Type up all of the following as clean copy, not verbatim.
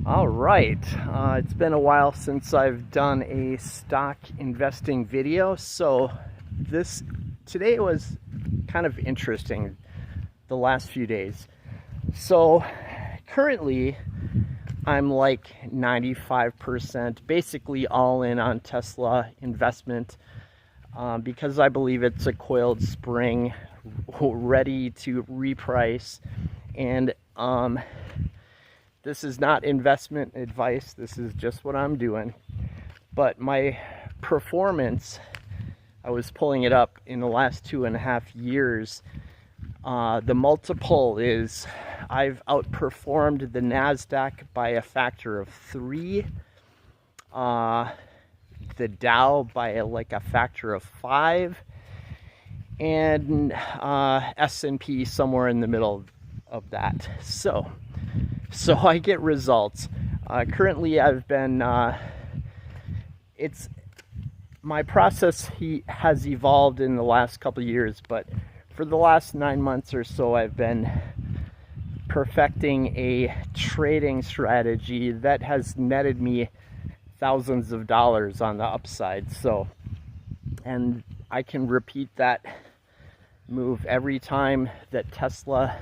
All right, it's been a while since I've done a stock investing video, so today was kind of interesting the last few days. So currently I'm like 95% basically all in on Tesla investment because I believe it's a coiled spring ready to reprice. And this is not investment advice, this is just what I'm doing. But my performance, I was pulling it up in the last 2.5 years. The multiple is I've outperformed the NASDAQ by a factor of 3. The Dow by like a factor of 5. And S&P somewhere in the middle of that. So I get results. Currently I've been, my process has evolved in the last couple of years, but for the last 9 months or so I've been perfecting a trading strategy that has netted me thousands of dollars on the upside. So, and I can repeat that move every time that Tesla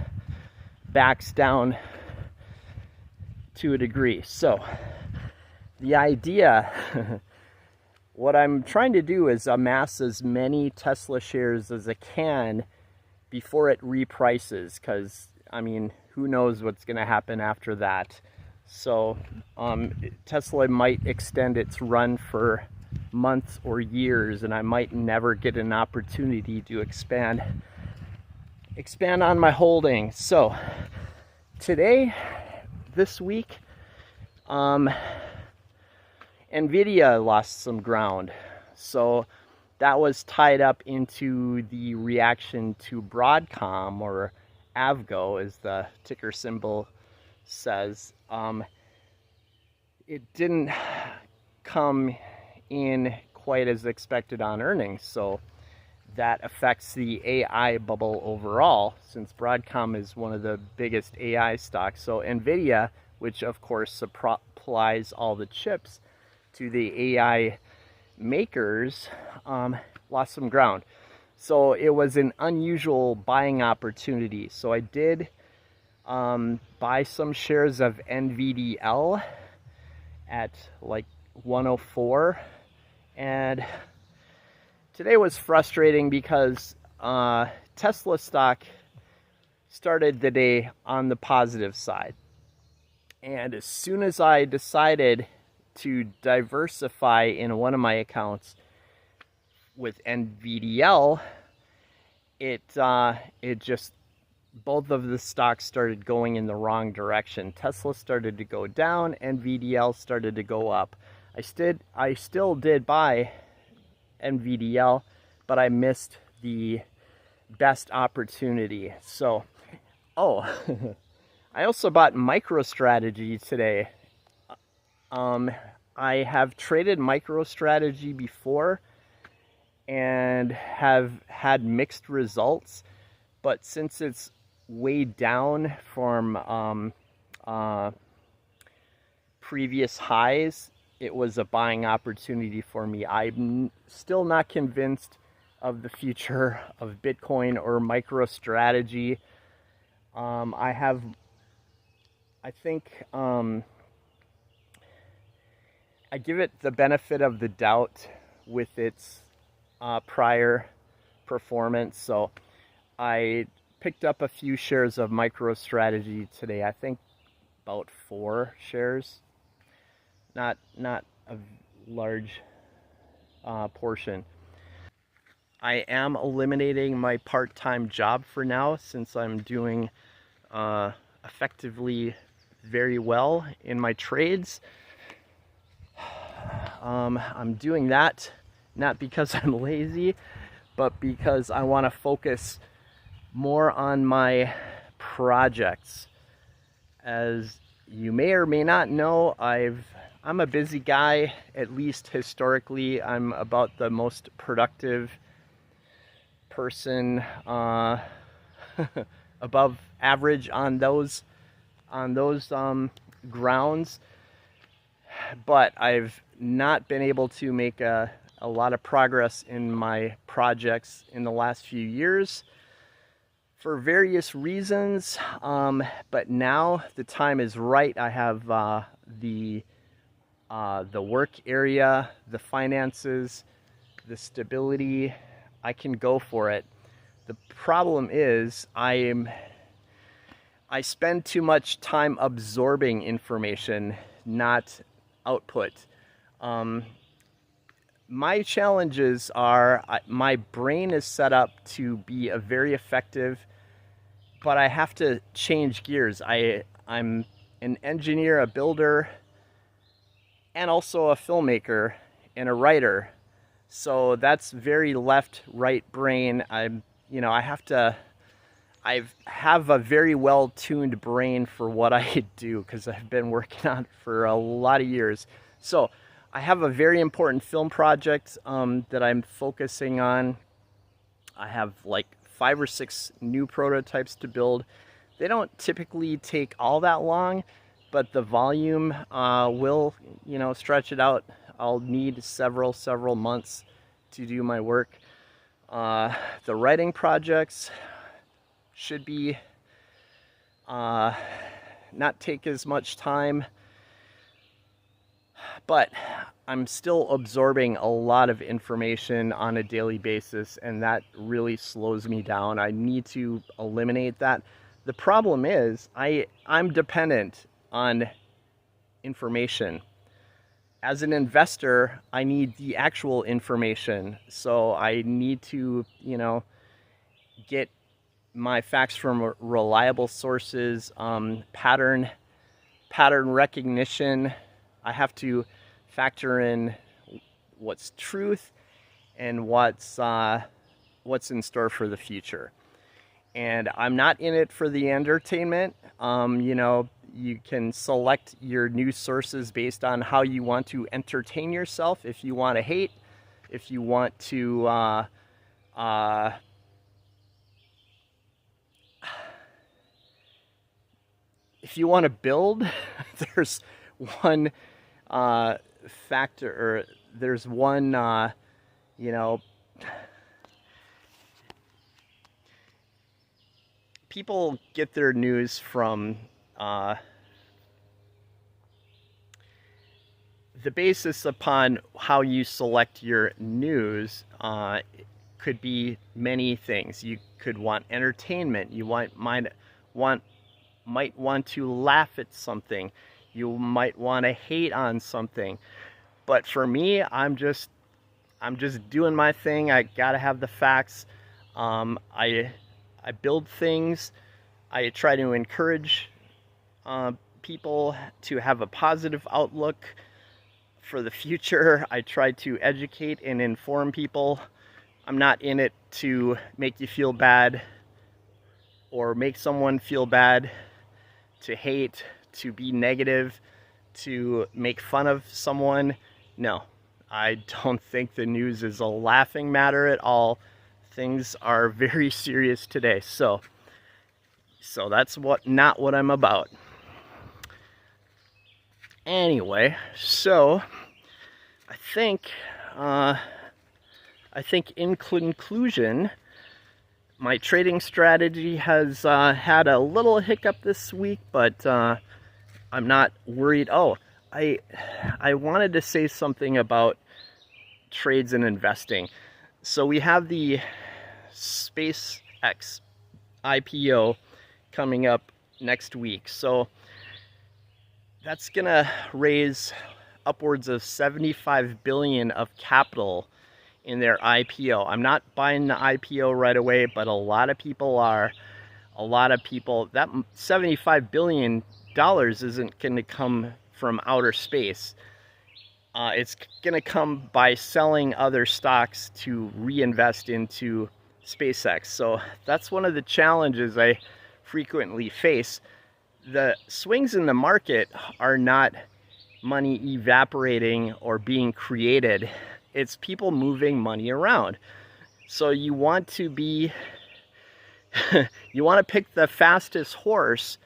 backs down to a degree. So the idea, what I'm trying to do is amass as many Tesla shares as I can before it reprices, because I mean, who knows what's going to happen after that. So Tesla might extend its run for months or years, and I might never get an opportunity to expand on my holdings. So today, this week, NVDL lost some ground. So that was tied up into the reaction to Broadcom, or Avgo as the ticker symbol says. It didn't come in quite as expected on earnings, so that affects the AI bubble overall, since Broadcom is one of the biggest AI stocks. So NVIDIA, which of course supplies all the chips to the AI makers, lost some ground. So it was an unusual buying opportunity. So I did buy some shares of NVDL at like 104, and today was frustrating because Tesla stock started the day on the positive side. And as soon as I decided to diversify in one of my accounts with NVDL, it just, both of the stocks started going in the wrong direction. Tesla started to go down, NVDL started to go up. I still did buy NVDL, but I missed the best opportunity. So, I also bought MicroStrategy today. I have traded MicroStrategy before and have had mixed results, but since it's way down from previous highs, it was a buying opportunity for me. I'm still not convinced of the future of Bitcoin or MicroStrategy. I give it the benefit of the doubt with its prior performance. So I picked up a few shares of MicroStrategy today. I think about 4 shares. Not a large portion. I am eliminating my part-time job for now, since I'm doing effectively very well in my trades. I'm doing that not because I'm lazy, but because I want to focus more on my projects. As you may or may not know, I'm a busy guy. At least historically, I'm about the most productive person, above average on those grounds. but I've not been able to make a lot of progress in my projects in the last few years for various reasons. But now the time is right. I have the work area, the finances, the stability. I can go for it. The problem is I spend too much time absorbing information, not output. My challenges are my brain is set up to be a very effective, but I have to change gears. I'm an engineer, a builder, and also a filmmaker and a writer. So that's very left-right brain. I have a very well-tuned brain for what I do because I've been working on it for a lot of years. So I have a very important film project that I'm focusing on. I have like 5 or 6 new prototypes to build. They don't typically take all that long, but the volume will, stretch it out. I'll need several months to do my work. The writing projects should be not take as much time, but I'm still absorbing a lot of information on a daily basis, and that really slows me down. I need to eliminate that. The problem is I'm dependent on information. As an investor, I need the actual information. So I need to, get my facts from reliable sources, pattern recognition. I have to factor in what's truth and what's in store for the future. And I'm not in it for the entertainment. You can select your news sources based on how you want to entertain yourself. If you want to hate, if you want to build, there's one factor, or there's one, people get their news from the basis upon how you select your news could be many things. You could want entertainment. You might want to laugh at something. You might want to hate on something. But for me, I'm just doing my thing. I gotta have the facts. I build things. I try to encourage people to have a positive outlook for the future. I try to educate and inform people. I'm not in it to make you feel bad or make someone feel bad, to hate, to be negative, to make fun of someone. No, I don't think the news is a laughing matter at all. Things are very serious today. So that's not what I'm about. Anyway, so I think in conclusion, my trading strategy has had a little hiccup this week, but I'm not worried. Oh, I wanted to say something about trades and investing. So we have the SpaceX IPO coming up next week. So that's gonna raise upwards of $75 billion of capital in their IPO. I'm not buying the IPO right away, but a lot of people are. A lot of people, that $75 billion isn't going to come from outer space. It's going to come by selling other stocks to reinvest into SpaceX. So that's one of the challenges I frequently face. The swings in the market are not money evaporating or being created. It's people moving money around. So you want to be, you want to pick the fastest horse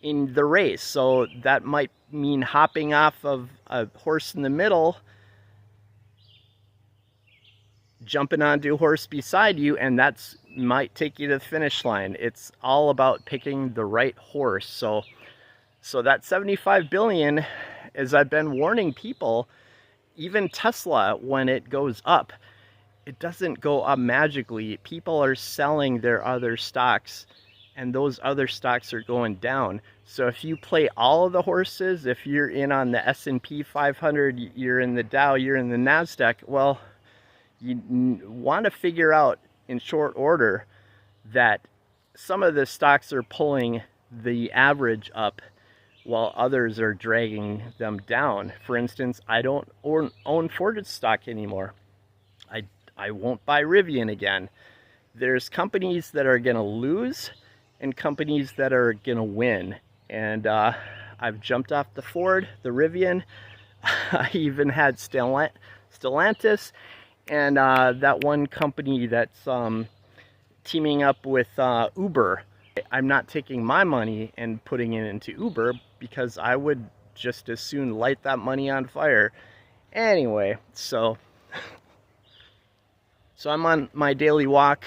in the race. So that might mean hopping off of a horse in the middle, jumping onto a horse beside you, and that's might take you to the finish line. It's all about picking the right horse. So that 75 billion, as I've been warning people, even Tesla, when it goes up, it doesn't go up magically. People are selling their other stocks, and those other stocks are going down. So if you play all of the horses, if you're in on the S&P 500, you're in the Dow, you're in the NASDAQ, well, you want to figure out in short order that some of the stocks are pulling the average up while others are dragging them down. For instance, I don't own Ford stock anymore. I won't buy Rivian again. There's companies that are going to lose and companies that are going to win. And I've jumped off the Ford, the Rivian. I even had Stellantis, and that one company that's teaming up with Uber. I'm not taking my money and putting it into Uber because I would just as soon light that money on fire. Anyway, so I'm on my daily walk.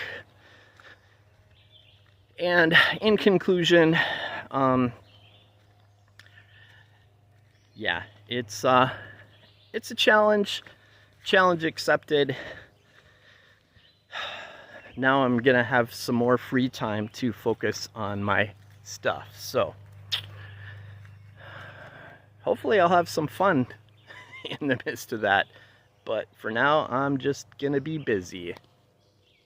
And in conclusion, yeah, it's a challenge accepted. Now I'm gonna have some more free time to focus on my stuff. So hopefully I'll have some fun in the midst of that. But for now, I'm just gonna be busy.